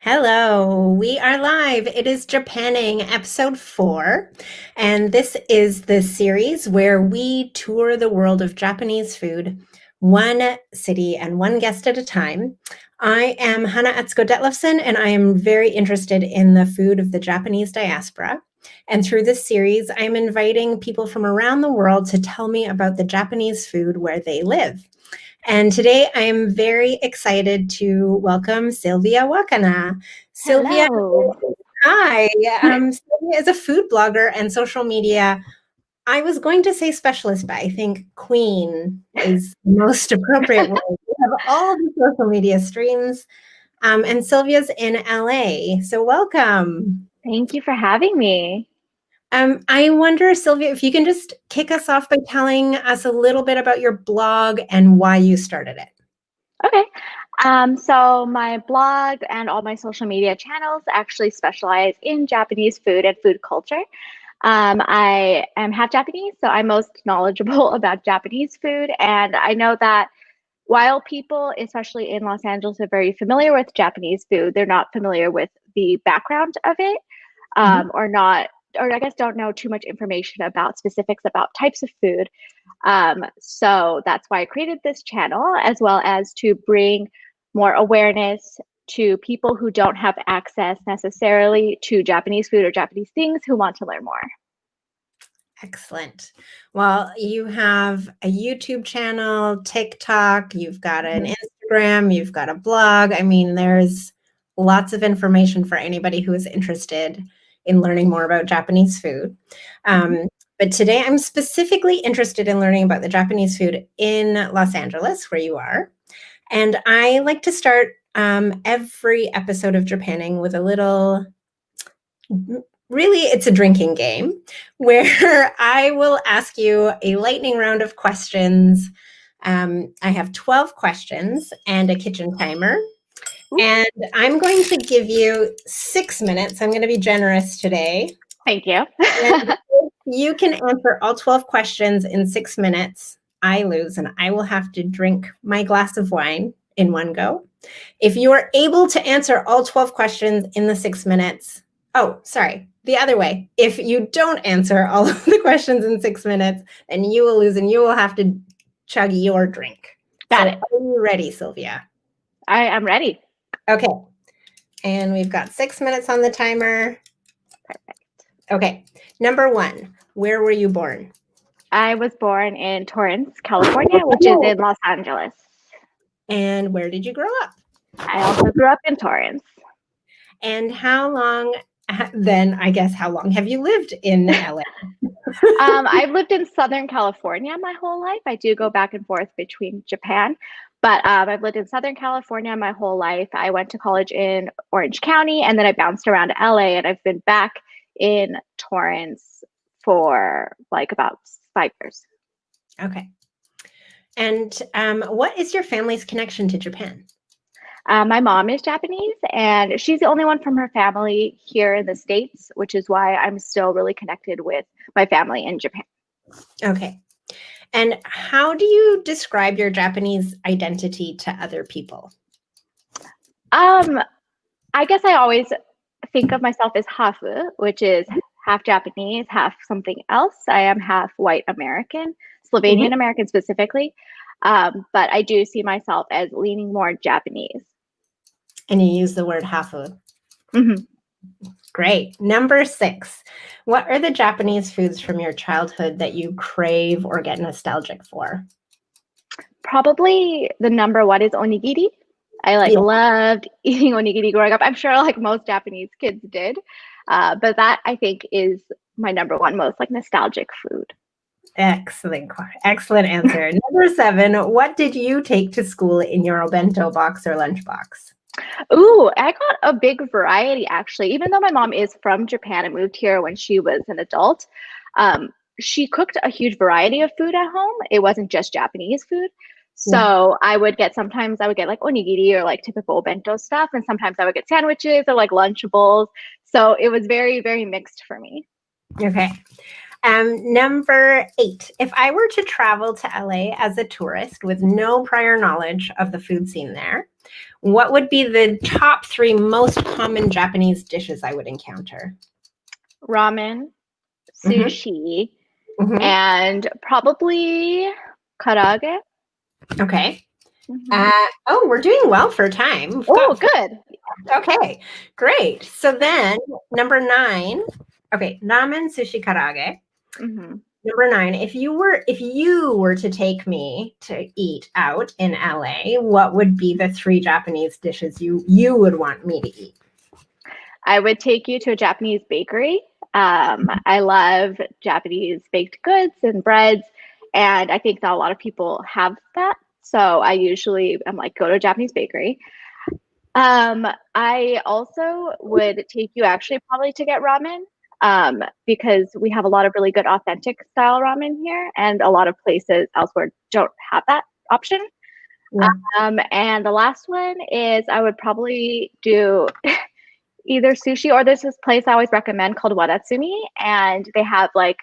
Hello, we are live. It is Japanning episode 4, and this is the series where we tour the world of Japanese food, one city and one guest at a time. I am Hannah Atsuko-Detlefsen, and I am very interested in the food of the Japanese diaspora. And through this series, I'm inviting people from around the world to tell me about the Japanese food where they live. And today I am very excited to welcome Sylvia Wakana. Sylvia, Hello. hi. Sylvia is a food blogger and social media. I was going to say specialist, but I think queen is the most appropriate word. We have all the social media streams, and Sylvia's in LA. So welcome. Thank you for having me. I wonder, Sylvia, if you can just kick us off by telling us a little bit about your blog and why you started it. Okay. So my blog and all my social media channels actually specialize in Japanese food and food culture. I am half Japanese, so I'm most knowledgeable about Japanese food. And I know that while people, especially in Los Angeles, are very familiar with Japanese food, they're not familiar with the background of it, Mhm. or not, or I guess don't know too much information about specifics about types of food. So that's why I created this channel, as well as to bring more awareness to people who don't have access necessarily to Japanese food or Japanese things who want to learn more. Excellent. Well, you have a YouTube channel, TikTok, you've got an Mhm. Instagram, you've got a blog. I mean, there's lots of information for anybody who is interested in learning more about Japanese food. Mhm. But today I'm specifically interested in learning about the Japanese food in Los Angeles, where you are. And I like to start every episode of Japanning with a little really, it's a drinking game where I will ask you a lightning round of questions. I have 12 questions and a kitchen timer. Ooh, And I'm going to give you 6 minutes. I'm going to be generous today. thank you. And if you can answer all 12 questions in 6 minutes, I lose and I will have to drink my glass of wine in one go. If you are able to answer all 12 questions in the 6 minutes, oh, sorry, the other way. If you don't answer all of the questions in 6 minutes, then you will lose and you will have to chug your drink. Got So it. are you ready, Sylvia? I'm ready. Okay. And we've got 6 minutes on the timer. Perfect. Okay. Number 1, where were you born? I was born in Torrance, California, which is in Los Angeles. And where did you grow up? I also grew up in Torrance. And how long, then I guess, how long have you lived in LA? I've lived in Southern California my whole life. I do go back and forth between Japan, but I've lived in Southern California my whole life. I went to college in Orange County and then I bounced around LA and I've been back in Torrance for like about 5 years. Okay. And what is your family's connection to Japan? My mom is Japanese and she's the only one from her family here in the States, which is why I'm still really connected with my family in Japan. Okay. And how do you describe your Japanese identity to other people? Um, I guess I always think of myself as hafu, which is half Japanese, half something else. I am half white American, Mhm. Slovenian American specifically. But I do see myself as leaning more Japanese. And you use the word hafu. Mhm. Great. Number 6, what are the Japanese foods from your childhood that you crave or get nostalgic for? Probably the number one is onigiri. I like Yeah. loved eating onigiri growing up. I'm sure like most Japanese kids did. But that I think is my number one most like nostalgic food. Excellent answer. Number 7, what did you take to school in your obento box or lunchbox? Ooh, I got a big variety actually. Even though my mom is from Japan and moved here when she was an adult, um, she cooked a huge variety of food at home. It wasn't just Japanese food. Yeah. So sometimes I would get like onigiri or like typical bento stuff, and sometimes I would get sandwiches or like Lunchables. So it was very, very mixed for me. Okay. Number 8, if I were to travel to LA as a tourist with no prior knowledge of the food scene there, What would be the top 3 most common Japanese dishes I would encounter? Ramen, Mm-hmm. sushi, Mm-hmm. and probably karaage. Okay. Mm-hmm. Oh, we're doing well for time. We've Oh, got good. okay, great. So then number 9. Okay, ramen, sushi, karaage. Mm-hmm. Number 9. If you were to take me to eat out in LA, what would be the 3 Japanese dishes you would want me to eat? I would take you to a Japanese bakery. I love Japanese baked goods and breads, and I think that a lot of people have that. So I usually am like, go to a Japanese bakery. I also would take you actually probably to get ramen, because we have a lot of really good authentic style ramen here, and a lot of places elsewhere don't have that option. Yeah. And the last one is I would probably do either sushi or there's this place I always recommend called Wadatsumi, and they have like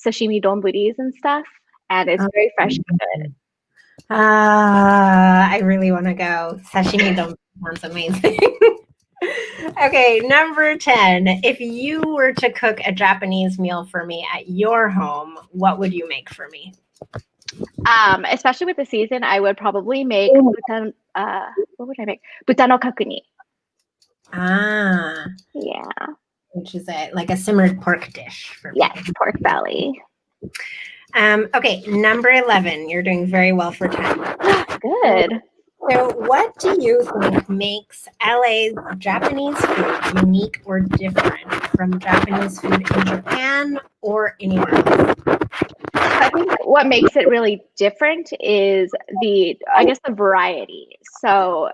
sashimi donburis and stuff, and it's very fresh and good. I really want to go. Sashimi don't sounds amazing. Okay, number 10. If you were to cook a Japanese meal for me at your home, what would you make for me? Especially with the season, I would probably make what would I make? Buta no kakuni. Ah, Yeah. which is like a simmered pork dish for Yes, people. pork belly. Okay, number 11. You're doing very well for time. Good. So, what do you think makes LA's Japanese food unique or different from Japanese food in Japan or anywhere else? I think what makes it really different is I guess, the variety. So,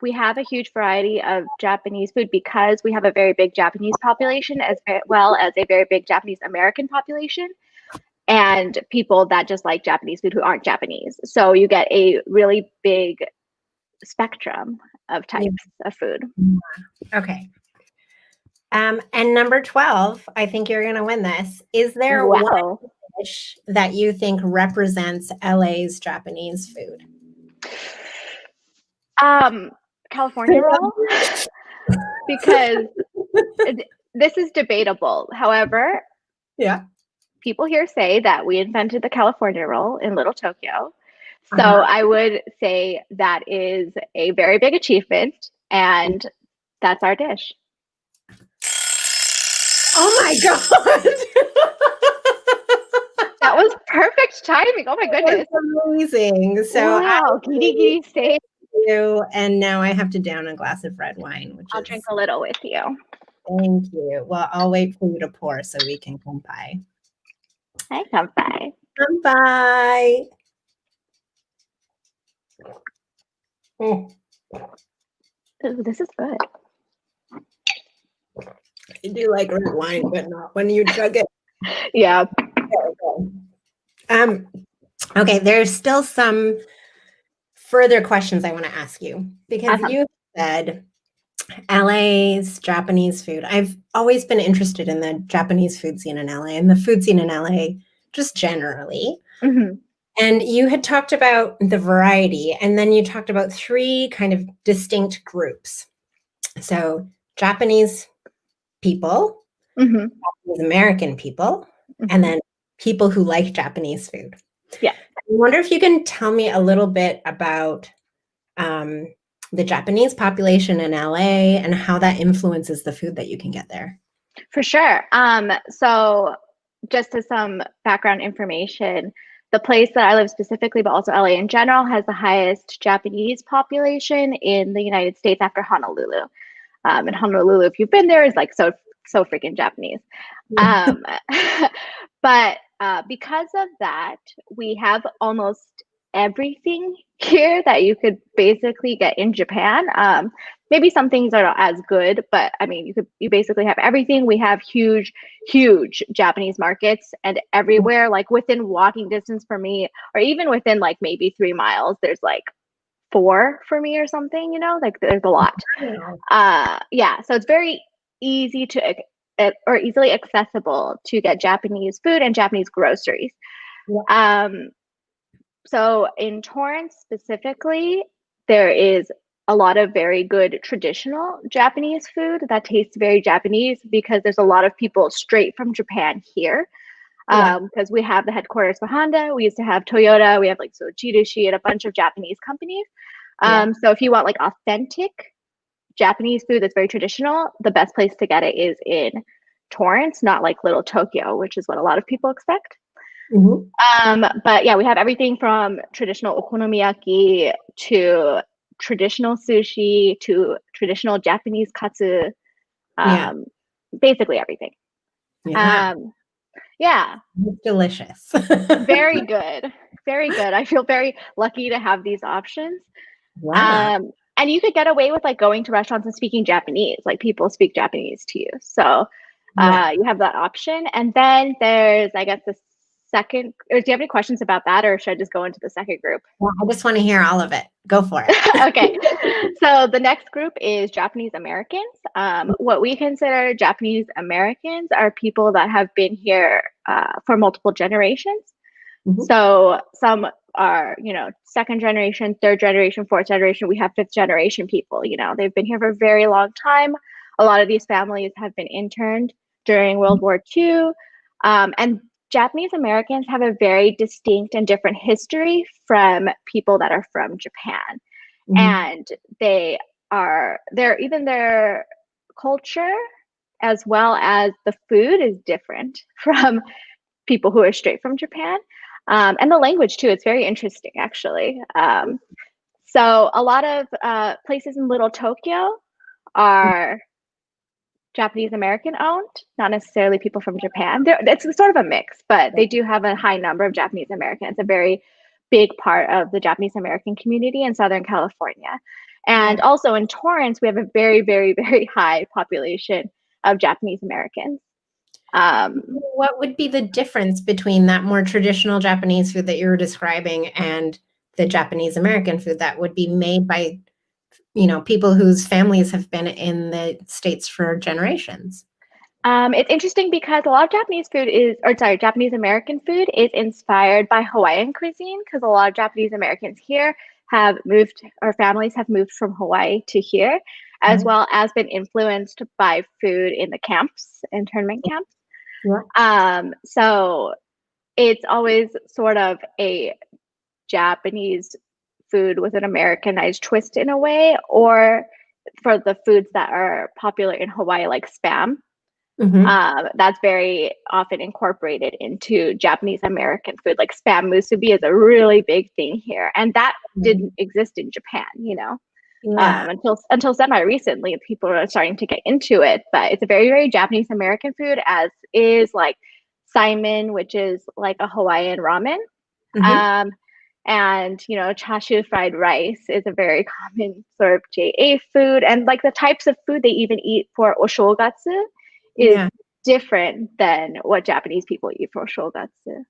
we have a huge variety of Japanese food because we have a very big Japanese population well as a very big Japanese American population and people that just like Japanese food who aren't Japanese. So you get a really big spectrum of Yeah. types of food. Okay. And number 12, I think you're going to win this. Is there one Wow. dish that you think represents LA's Japanese food? California roll, because this is debatable. However, Yeah. people here say that we invented the California roll in Little Tokyo. So Uh-huh. I would say that is a very big achievement, and that's our dish. Oh my God. That was perfect timing. Oh my goodness. That's amazing. So I Wow. Giri giri say. you, and now I have to down a glass of red wine, which I'll drink is a little with you. thank you. Well, I'll wait for you to pour so we can come by. Hi, kanpai. Come by. Mm, Ooh, this is good. I do like red wine, but not when you chug it. Yeah. Um, okay, there's still some further questions I want to ask you because Awesome. you said LA's Japanese food. I've always been interested in the Japanese food scene in LA and the food scene in LA just generally. Mm-hmm. And you had talked about the variety, and then you talked about 3 kind of distinct groups. So Japanese people, Mm-hmm. Japanese American people, and then people who like Japanese food. Yeah. I wonder if you can tell me a little bit about the Japanese population in LA and how that influences the food that you can get there. For sure. So just as some background information, the place that I live specifically, but also LA in general, has the highest Japanese population in the United States after Honolulu. And Honolulu, if you've been there, is like so freaking Japanese. But because of that, we have almost everything here that you could basically get in Japan. Maybe some things are not as good, but I mean, you basically have everything. We have huge Japanese markets, and everywhere, like within walking distance for me, or even within like maybe 3 miles, there's like 4 for me or something. Like there's a lot. Yeah, so it's very easy to or easily accessible to get Japanese food and Japanese groceries. Yeah. So in Torrance specifically, there is a lot of very good traditional Japanese food that tastes very Japanese because there's a lot of people straight from Japan here. Yeah. Because we have the headquarters for Honda, we used to have Toyota, we have like Sojirushi and a bunch of Japanese companies. Yeah. So if you want like authentic Japanese food that's very traditional, the best place to get it is in Torrance, not like Little Tokyo, which is what a lot of people expect. Mhm. But yeah, we have everything from traditional okonomiyaki to traditional sushi to traditional Japanese katsu, Yeah. um, basically everything. Yeah. Um, yeah, It's delicious. very good. Very good. I feel very lucky to have these options. Wow. And you could get away with like going to restaurants and speaking Japanese, like people speak Japanese to you. So Yeah. you have that option. And then there's, I guess, the second, or do you have any questions about that, or should I just go into the second group? Well, I just want to hear all of it. Go for it. Okay. So the next group is Japanese Americans. What we consider Japanese Americans are people that have been here for multiple generations. Mhm. So some are, second generation, third generation, fourth generation. We have fifth generation people, they've been here for a very long time. A lot of these families have been interned during World War II. And Japanese Americans have a very distinct and different history from people that are from Japan. Mhm. And even their culture as well as the food is different from people who are straight from Japan. And the language too, it's very interesting actually. So a lot of places in Little Tokyo are Japanese American owned, not necessarily people from Japan. It's sort of a mix, but they do have a high number of Japanese Americans. It's a very big part of the Japanese American community in Southern California. And Yeah. also in Torrance, we have a very, very, very high population of Japanese Americans. What would be the difference between that more traditional Japanese food that you were describing and the Japanese American food that would be made by, people whose families have been in the States for generations? It's interesting because a lot of Japanese American food is inspired by Hawaiian cuisine because a lot of Japanese Americans here have moved, or families have moved from Hawaii to here, as Mhm. well as been influenced by food in the camps, internment camps. Yeah. So it's always sort of a Japanese food with an Americanized twist in a way, or for the foods that are popular in Hawaii, like spam. Mhm. That's very often incorporated into Japanese American food. Like spam musubi is a really big thing here, and that didn't exist in Japan. Yeah. Until semi recently, people are starting to get into it. But it's a very very Japanese American food, as is like saimin, which is like a Hawaiian ramen. Mhm. Um, and chashu fried rice is a very common sort of JA food, and like the types of food they even eat for oshogatsu is Yeah. different than what Japanese people eat for shogatsu.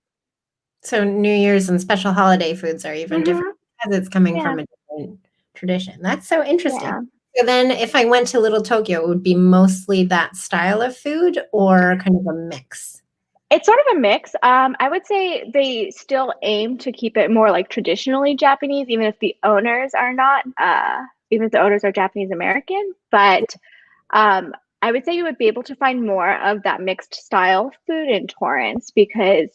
So New Year's and special holiday foods are even different Mm-hmm. because it's coming Yeah, from a different tradition. That's so interesting. yeah. So then if I went to Little Tokyo, it would be mostly that style of food or kind of a mix? It's sort of a mix. I would say they still aim to keep it more like traditionally Japanese, even if the owners are not, even if the owners are Japanese American. But um, I would say you would be able to find more of that mixed style food in Torrance because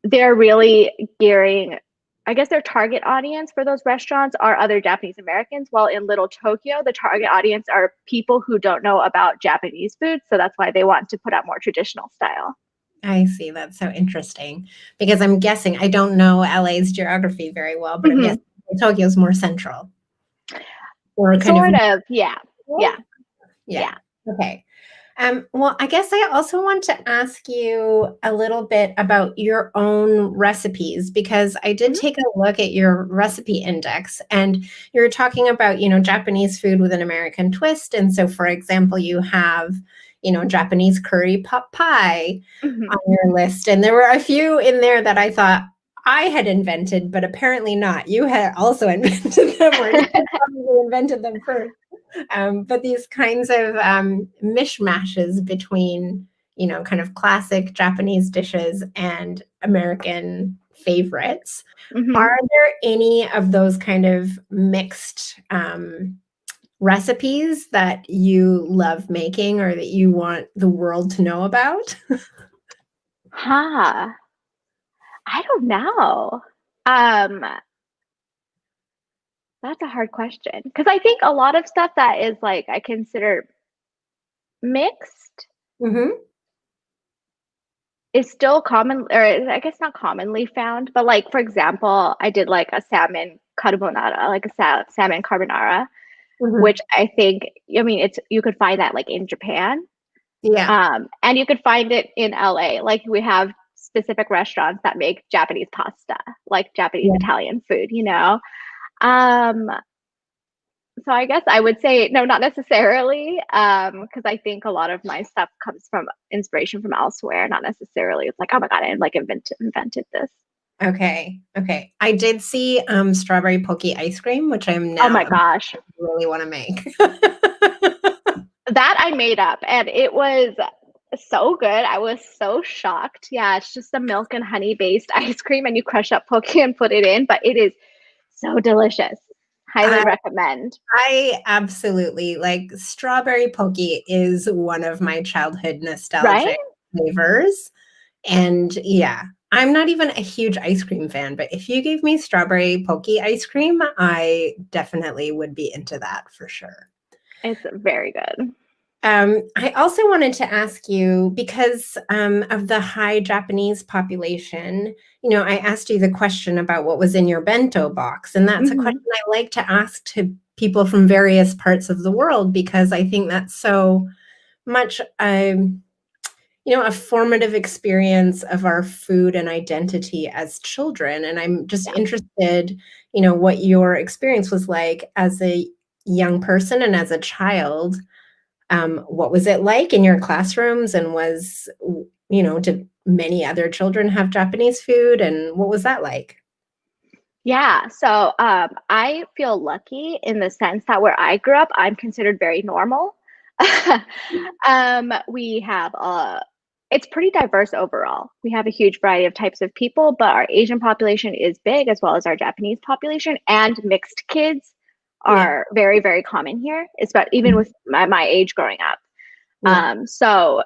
they're really gearing, I guess their target audience for those restaurants are other Japanese Americans, while in Little Tokyo, the target audience are people who don't know about Japanese food. So that's why they want to put out more traditional style. I see. That's so interesting because I'm guessing I don't know LA's geography very well, but I'm Mm-hmm. guessing Tokyo's more central or kind of Sort of. Yeah. Yeah. yeah. Yeah. Okay. Well, I guess I also want to ask you a little bit about your own recipes because I did Mm-hmm. take a look at your recipe index and you were talking about, Japanese food with an American twist. And so, for example, you have, Japanese curry pot pie Mm-hmm. on your list. And there were a few in there that I thought I had invented, but apparently not. You had also invented them, or you probably invented them first. But these kinds of mishmashes between, kind of classic Japanese dishes and American favorites. Mm-hmm. Are there any of those kind of mixed recipes that you love making or that you want the world to know about? Huh. I don't know. Um, that's a hard question because I think a lot of stuff that is like I consider mixed Hmm. is still common, or I guess not commonly found, but like for example, I did like a salmon carbonara, like a salmon carbonara, Hmm. which I think, I mean, it's you could find that like in Japan, Yeah. and you could find it in LA. Like we have specific restaurants that make Japanese pasta, like Japanese Yeah. Italian food, you know. Um, so I guess I would say no, not necessarily, because I think a lot of my stuff comes from inspiration from elsewhere, not necessarily. It's like, oh my god, I like invented this. Okay. Okay. I did see strawberry pokey ice cream, which I'm Oh my now gosh, really want to make. that I made up, and it was so good. I was so shocked. Yeah, it's just a milk and honey based ice cream, and you crush up poke and put it in, but it is so delicious. Highly I, recommend. I absolutely like strawberry pokey is one of my childhood Right? nostalgic flavors. And yeah, I'm not even a huge ice cream fan, but if you gave me strawberry pokey ice cream, I definitely would be into that for sure. It's very good. I also wanted to ask you because of the high Japanese population, I asked you the question about what was in your bento box. And that's a question Hmm. I like to ask to people from various parts of the world because I think that's so much, a formative experience of our food and identity as children. And I'm just Yeah. interested, what your experience was like as a young person and as a child. What was it like in your classrooms? And did many other children have Japanese food? And what was that like? Yeah. So I feel lucky in the sense that where I grew up, I'm considered very normal. We have it's pretty diverse overall. We have a huge variety of types of people, but our Asian population is big as well as our Japanese population, and mixed kids Yeah. are very, very common here, especially even Mhm. with my age growing up. Yeah. So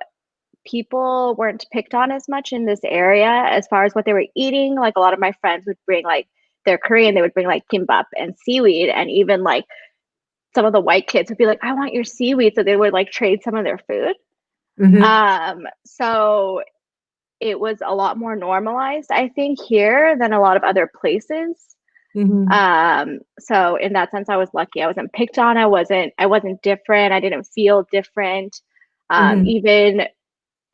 people weren't picked on as much in this area as far as what they were eating. Like a lot of my friends would bring like they're Korean, they would bring like kimbap and seaweed, and even like some of the white kids would be like, "I want your seaweed," so they would like trade some of their food. Hmm. So it was a lot more normalized, I think, here than a lot of other places. Hmm. So in that sense, I was lucky. I wasn't picked on. I wasn't different. I didn't feel different. Hmm. Even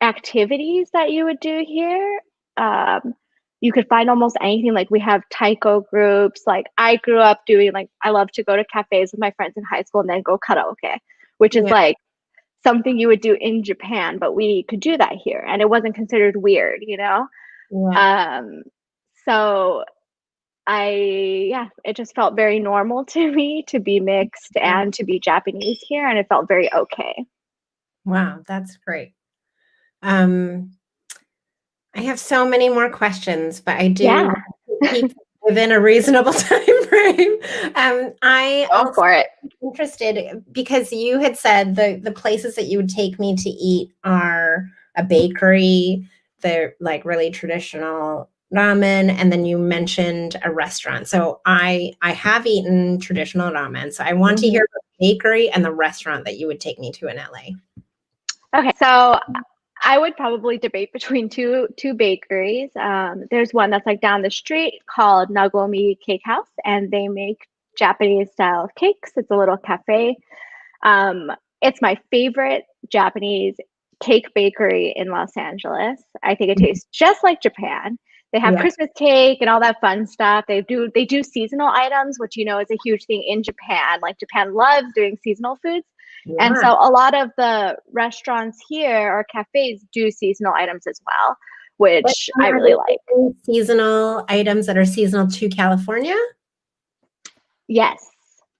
activities that you would do here, um, you could find almost anything. Like we have taiko groups. Like I grew up doing like I love to go to cafes with my friends in high school and then go karaoke, which is Yeah. like something you would do in Japan, but we could do that here and it wasn't considered weird, you know? Yeah. Um, so yeah, it just felt very normal to me to be mixed and to be Japanese here, and it felt very okay. Wow, that's great. Um, I have so many more questions, but I do Yeah, want to keep within a reasonable time frame. I go also for it. interested because you had said the places that you would take me to eat are a bakery, they're like really traditional ramen, and then you mentioned a restaurant. So I have eaten traditional ramen. So I want to hear Mhm. about the bakery and the restaurant that you would take me to in LA. Okay, so I would probably debate between two bakeries. There's one that's like down the street called Nagomi Cake House, and they make Japanese style cakes. It's a little cafe. It's my favorite Japanese cake bakery in Los Angeles. I think it tastes just like Japan. They have Yeah. Christmas cake and all that fun stuff. They do seasonal items, which is a huge thing in Japan. Like Japan loves doing seasonal foods. And Yeah. so a lot of the restaurants here or cafes do seasonal items as well, But which I are really they like. making seasonal items that are seasonal to California? Yes,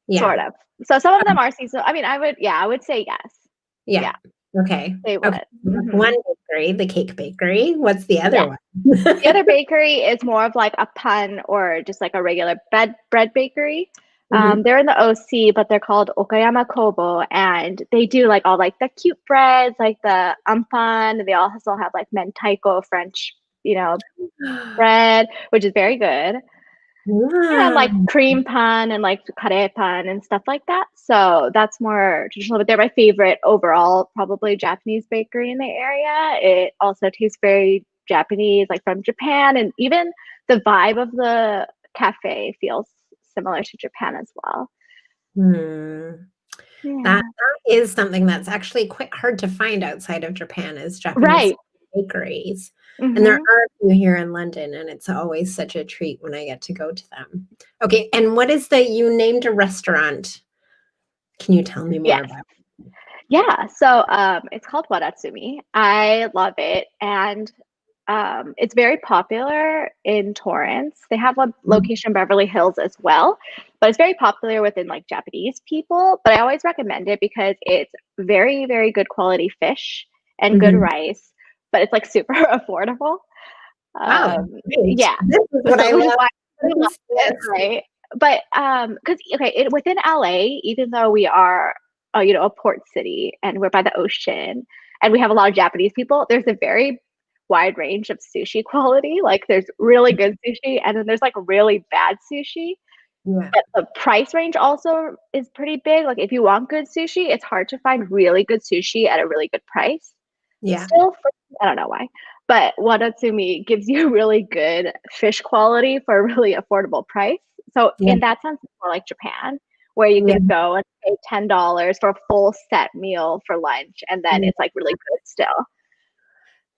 Yeah. sort of. So some of them are seasonal. I mean, I would say yes. Yeah. Yeah. Okay. They Okay. would. That's one bakery, the cake bakery. What's the other Yeah. one? The other bakery is more of like a pun or just like a regular bread bakery. Mhm. They're in the OC, but they're called Okayama Kobo, and they do like all like the cute breads, like the ampan. They also have like mentaiko French, bread, which is very good. And like Wow. cream pan and like kare pan and stuff like that. So that's more traditional, but they're my favorite overall, probably Japanese bakery in the area. It also tastes very Japanese, like from Japan, and even the vibe of the cafe feels similar to Japan as well. Hmm. That Yeah. that is something that's actually quite hard to find outside of Japan is Japanese Right. bakeries. And there Mm-hmm. are a few here in London, and it's always such a treat when I get to go to them. Okay, and what is the you named a restaurant. Can you tell me more Yes. about Yeah. So it's called Wadatsumi. I love it. And it's very popular in Torrance. They have a it? location in Beverly Hills as well, but it's very popular within like Japanese people. But I always recommend it because it's very, very good quality fish and good Mhm. rice, but it's like super affordable. Wow, great. Yeah, This is what I so which is love. why I This really love is it, this. right? But because okay, within LA, even though we are a port city and we're by the ocean and we have a lot of Japanese people, there's a very wide range of sushi quality. Like there's really good sushi and then there's like really bad sushi. Yeah, But the price range also is pretty big. Like if you want good sushi, it's hard to find really good sushi at a really good price. yeah, Still, I don't know why, but Wadatsumi gives you really good fish quality for a really affordable price. So yeah, in that sense, it's more like Japan, where you yeah, can go and pay $10 for a full set meal for lunch, and then yeah. it's like really good still.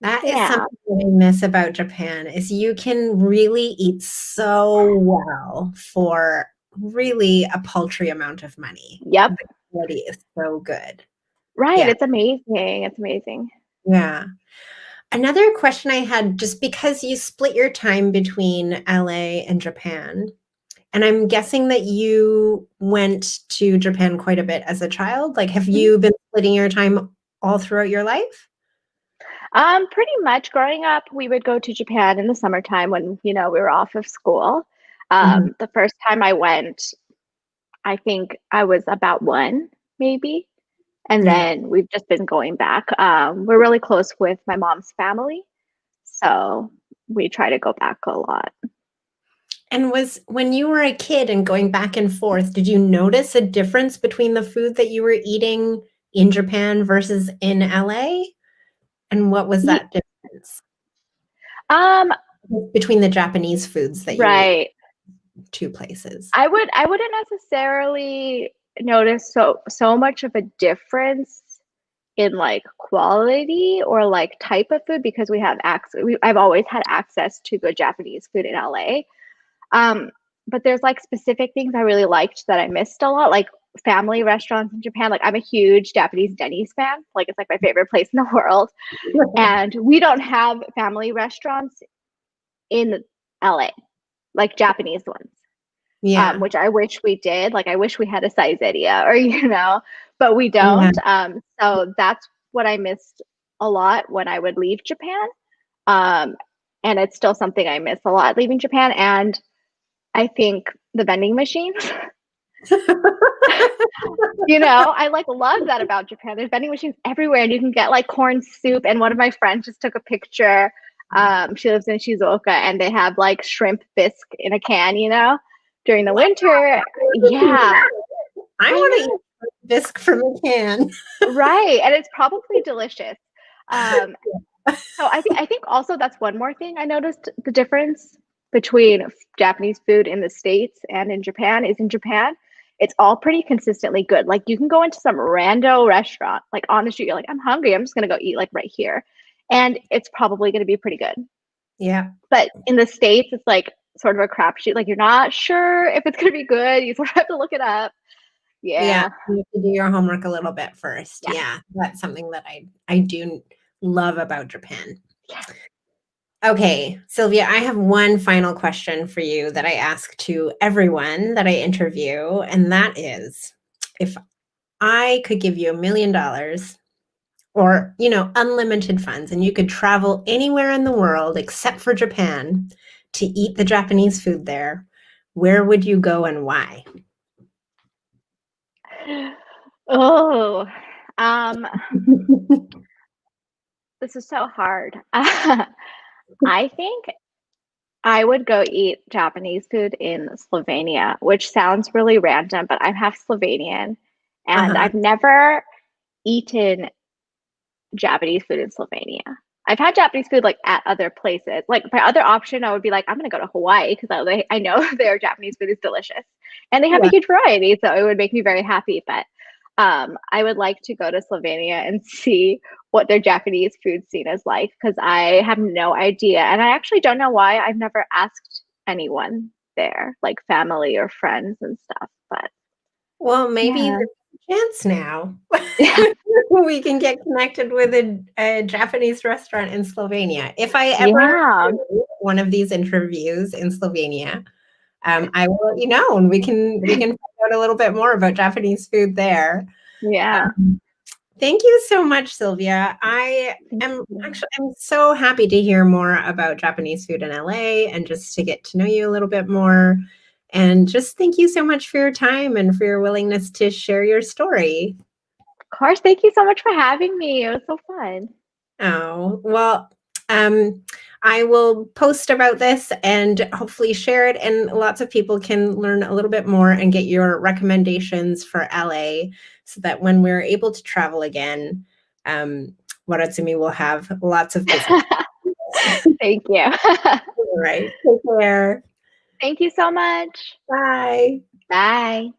That is Yeah. something that I miss about Japan is you can really eat so well for really a paltry amount of money. Yep. The quality is so good. Right. Yeah, It's amazing. It's amazing. yeah. Another question I had, just because you split your time between LA and Japan, and I'm guessing that you went to Japan quite a bit as a child. Like, have Mhm. you been splitting your time all throughout your life? Pretty much growing up, we would go to Japan in the summertime when, we were off of school. Mhm. The first time I went, I think I was about one, maybe. And Yeah. then we've just been going back. We're really close with my mom's family, so we try to go back a lot. And was when you were a kid and going back and forth, did you notice a difference between the food that you were eating in Japan versus in LA? And what was Ye- that difference Um, between the Japanese foods that you ate right. in two places? I wouldn't necessarily notice so much of a difference in like quality or like type of food because we have access. I've always had access to good Japanese food in LA. Um, but there's like specific things I really liked that I missed a lot, like family restaurants in Japan. Like I'm a huge Japanese Denny's fan. Like it's like my favorite place in the world. And we don't have family restaurants in LA, like Japanese ones, Yeah. which I wish we did. Like I wish we had a Saizeria or, but we Yeah. don't. So that's what I missed a lot when I would leave Japan. Um, and it's still something I miss a lot leaving Japan. And I think the vending machines. I like love that about Japan. There's vending machines everywhere, and you can get like corn soup. And one of my friends just took a picture. She lives in Shizuoka, and they have like shrimp bisque in a can. During the Wow, winter. I wanna do Yeah, that. I I wanna know, eat bisque from a can. right? And it's probably delicious. Um, so I think also that's one more thing I noticed the difference between Japanese food in the States and in Japan is in Japan, it's all pretty consistently good. Like you can go into some rando restaurant, like on the street, you're like, I'm hungry, I'm just gonna go eat like right here. And it's probably gonna be pretty good. Yeah. But in the States, it's like sort of a crapshoot. Like you're not sure if it's gonna be good. You sort of have to look it up. Yeah, Yeah. you have to do your homework a little bit first. Yeah. Yeah, that's something that I do love about Japan. Yeah. Okay, Sylvia, I have one final question for you that I ask to everyone that I interview, and that is, if I could give you $1,000,000 or, unlimited funds, and you could travel anywhere in the world except for Japan to eat the Japanese food there, where would you go and why? Oh, um, this is so hard. I think I would go eat Japanese food in Slovenia, which sounds really random, but I'm half Slovenian and Uh-huh. I've never eaten Japanese food in Slovenia. I've had Japanese food like at other places. Like my other option, I would be like, I'm gonna go to Hawaii because I know their Japanese food is delicious, and they have a Yeah. huge variety, so it would make me very happy. But I would like to go to Slovenia and see what their Japanese food scene is like because I have no idea, and I actually don't know why. I've never asked anyone there, like family or friends and stuff. But Well, maybe yeah, there's a chance now. yeah, We can get connected with a Japanese restaurant in Slovenia. If I ever yeah, do one of these interviews in Slovenia, I will let you know, and we can find out a little bit more about Japanese food there. yeah. Um, Thank you so much, Sylvia. I'm so happy to hear more about Japanese food in LA and just to get to know you a little bit more. And just thank you so much for your time and for your willingness to share your story. Of course, thank you so much for having me. It was so fun. Oh, well, um, I will post about this and hopefully share it, and lots of people can learn a little bit more and get your recommendations for LA so that when we're able to travel again, Waratsumi will have lots of business. Thank you. All right. Take care. Thank you so much. Bye. Bye.